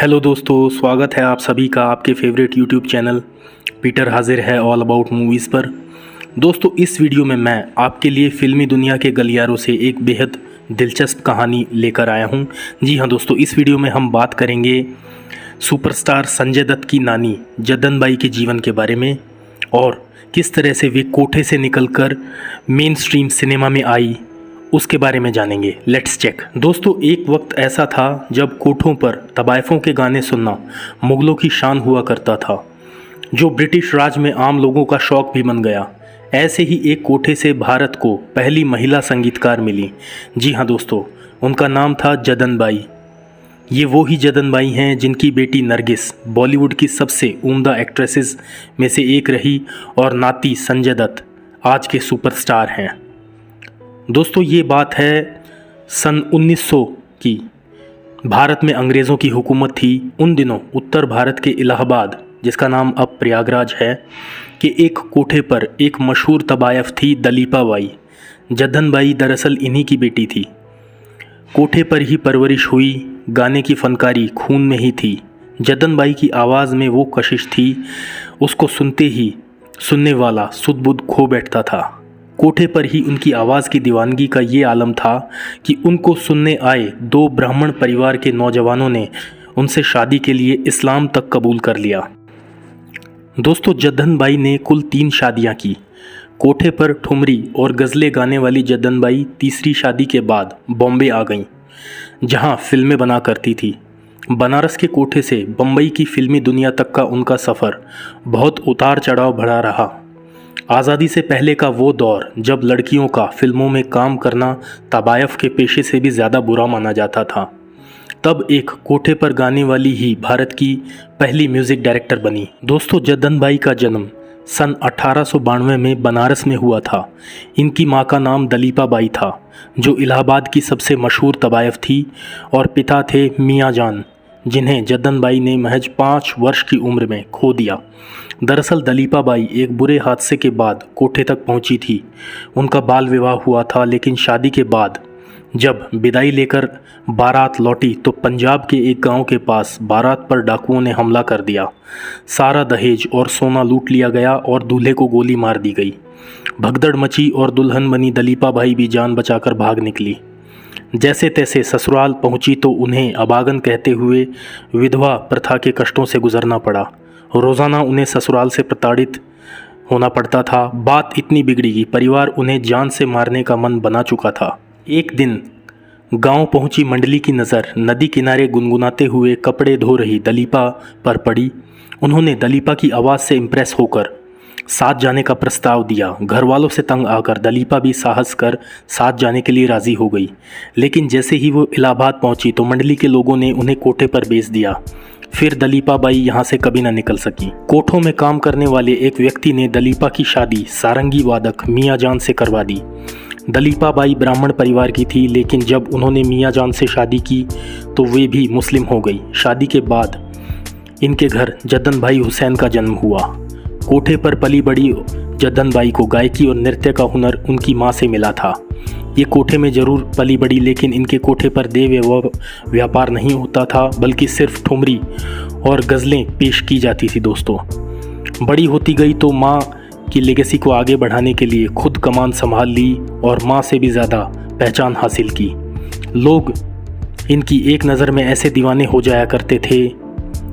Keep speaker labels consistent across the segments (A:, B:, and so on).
A: Hello दोस्तों, स्वागत है आप सभी का आपके फेवरेट यूट्यूब चैनल पीटर हाजिर है ऑल अबाउट मूवीज़ पर। दोस्तों, इस वीडियो में मैं आपके लिए फ़िल्मी दुनिया के गलियारों से एक बेहद दिलचस्प कहानी लेकर आया हूं। जी हां दोस्तों, इस वीडियो में हम बात करेंगे सुपरस्टार संजय दत्त की नानी जद्दन बाई के जीवन के बारे में और किस तरह से वे कोठे से निकलकर मेन स्ट्रीम सिनेमा में आई उसके बारे में जानेंगे। Let's check. दोस्तों, एक वक्त ऐसा था जब कोठों पर तवायफों के गाने सुनना मुग़लों की शान हुआ करता था, जो ब्रिटिश राज में आम लोगों का शौक भी बन गया। ऐसे ही एक कोठे से भारत को पहली महिला संगीतकार मिली। जी हाँ दोस्तों, उनका नाम था जद्दन बाई। ये वो ही जद्दन बाई हैं जिनकी बेटी नरगिस बॉलीवुड की सबसे उम्दा एक्ट्रेसेस में से एक रही और नाती संजय दत्त आज के सुपरस्टार हैं। दोस्तों, ये बात है सन 1900 की। भारत में अंग्रेज़ों की हुकूमत थी। उन दिनों उत्तर भारत के इलाहाबाद, जिसका नाम अब प्रयागराज है, के एक कोठे पर एक मशहूर तवायफ थी दलीपा बाई। जद्दन बाई दरअसल इन्हीं की बेटी थी। कोठे पर ही परवरिश हुई, गाने की फनकारी खून में ही थी। जद्दन बाई की आवाज़ में वो कशिश थी, उसको सुनते ही सुनने वाला सुध-बुध खो बैठता था। कोठे पर ही उनकी आवाज़ की दीवानगी का ये आलम था कि उनको सुनने आए दो ब्राह्मण परिवार के नौजवानों ने उनसे शादी के लिए इस्लाम तक कबूल कर लिया। दोस्तों, जद्दन बाई ने कुल 3 शादियां की। कोठे पर ठुमरी और गज़लें गाने वाली जद्दन बाई तीसरी शादी के बाद बॉम्बे आ गईं, जहां फिल्में बना करती थी। बनारस के कोठे से बम्बई की फिल्मी दुनिया तक का उनका सफ़र बहुत उतार चढ़ाव भरा रहा। आज़ादी से पहले का वो दौर जब लड़कियों का फिल्मों में काम करना तवायफ के पेशे से भी ज़्यादा बुरा माना जाता था, तब एक कोठे पर गाने वाली ही भारत की पहली म्यूज़िक डायरेक्टर बनी। दोस्तों, जद्दन बाई का जन्म सन 1892 में बनारस में हुआ था। इनकी मां का नाम दलीपा बाई था, जो इलाहाबाद की सबसे मशहूर तवायफ थी, और पिता थे मियाँ जान, जिन्हें जद्दन बाई ने महज 5 वर्ष की उम्र में खो दिया। दरअसल दलीपा बाई एक बुरे हादसे के बाद कोठे तक पहुंची थी। उनका बाल विवाह हुआ था, लेकिन शादी के बाद जब विदाई लेकर बारात लौटी तो पंजाब के एक गांव के पास बारात पर डाकुओं ने हमला कर दिया। सारा दहेज और सोना लूट लिया गया और दूल्हे को गोली मार दी गई। भगदड़ मची और दुल्हन बनी दलीपा बाई भी जान बचाकर भाग निकली। जैसे तैसे ससुराल पहुंची तो उन्हें अभागन कहते हुए विधवा प्रथा के कष्टों से गुजरना पड़ा। रोज़ाना उन्हें ससुराल से प्रताड़ित होना पड़ता था। बात इतनी बिगड़ी कि परिवार उन्हें जान से मारने का मन बना चुका था। एक दिन गांव पहुंची मंडली की नज़र नदी किनारे गुनगुनाते हुए कपड़े धो रही दलीपा पर पड़ी। उन्होंने दलीपा की आवाज़ से इम्प्रेस होकर साथ जाने का प्रस्ताव दिया। घर वालों से तंग आकर दलीपा भी साहस कर साथ जाने के लिए राज़ी हो गई। लेकिन जैसे ही वो इलाहाबाद पहुंची तो मंडली के लोगों ने उन्हें कोठे पर भेज दिया। फिर दलीपा बाई यहाँ से कभी न निकल सकी। कोठों में काम करने वाले एक व्यक्ति ने दलीपा की शादी सारंगी वादक मियाँ जान से करवा दी। दलीपा बाई ब्राह्मण परिवार की थी, लेकिन जब उन्होंने मियाँ जान से शादी की तो वे भी मुस्लिम हो गई। शादी के बाद इनके घर जद्दन भाई हुसैन का जन्म हुआ। कोठे पर पली बड़ी जद्दन बाई को गायकी और नृत्य का हुनर उनकी माँ से मिला था। ये कोठे में ज़रूर पली बड़ी, लेकिन इनके कोठे पर देव व्यापार नहीं होता था, बल्कि सिर्फ ठुमरी और गज़लें पेश की जाती थी। दोस्तों, बड़ी होती गई तो माँ की लेगेसी को आगे बढ़ाने के लिए खुद कमान संभाल ली और माँ से भी ज़्यादा पहचान हासिल की। लोग इनकी एक नज़र में ऐसे दीवाने हो जाया करते थे,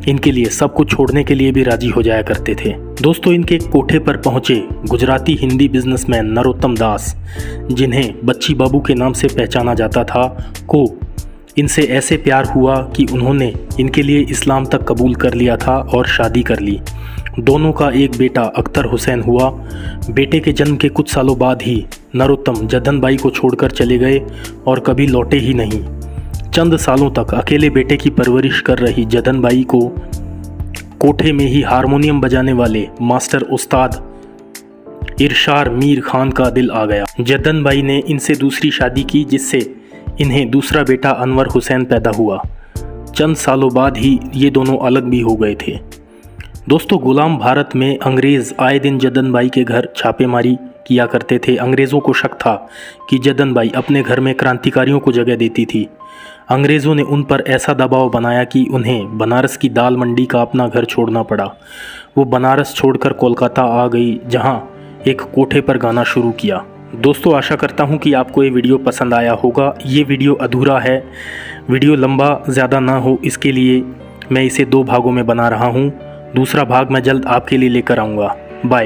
A: इनके लिए सब कुछ छोड़ने के लिए भी राजी हो जाया करते थे। दोस्तों, इनके कोठे पर पहुंचे गुजराती हिंदी बिजनेसमैन नरोत्तम दास, जिन्हें बच्ची बाबू के नाम से पहचाना जाता था, को इनसे ऐसे प्यार हुआ कि उन्होंने इनके लिए इस्लाम तक कबूल कर लिया था और शादी कर ली। दोनों का एक बेटा अख्तर हुसैन हुआ। बेटे के जन्म के कुछ सालों बाद ही नरोत्तम जद्दन बाई को छोड़कर चले गए और कभी लौटे ही नहीं। चंद सालों तक अकेले बेटे की परवरिश कर रही जद्दन बाई को कोठे में ही हारमोनियम बजाने वाले मास्टर उस्ताद इरशार मीर खान का दिल आ गया। जद्दन बाई ने इनसे दूसरी शादी की, जिससे इन्हें दूसरा बेटा अनवर हुसैन पैदा हुआ। चंद सालों बाद ही ये दोनों अलग भी हो गए थे। दोस्तों, गुलाम भारत में अंग्रेज़ आए दिन जद्दन बाई के घर छापेमारी किया करते थे। अंग्रेज़ों को शक था कि जद्दन बाई अपने घर में क्रांतिकारियों को जगह देती थी। अंग्रेज़ों ने उन पर ऐसा दबाव बनाया कि उन्हें बनारस की दाल मंडी का अपना घर छोड़ना पड़ा। वो बनारस छोड़कर कोलकाता आ गई, जहां एक कोठे पर गाना शुरू किया। दोस्तों, आशा करता हूं कि आपको ये वीडियो पसंद आया होगा। ये वीडियो अधूरा है, वीडियो लंबा ज़्यादा ना हो इसके लिए मैं इसे 2 भागों में बना रहा हूं। दूसरा भाग मैं जल्द आपके लिए लेकर आऊँगा। बाय।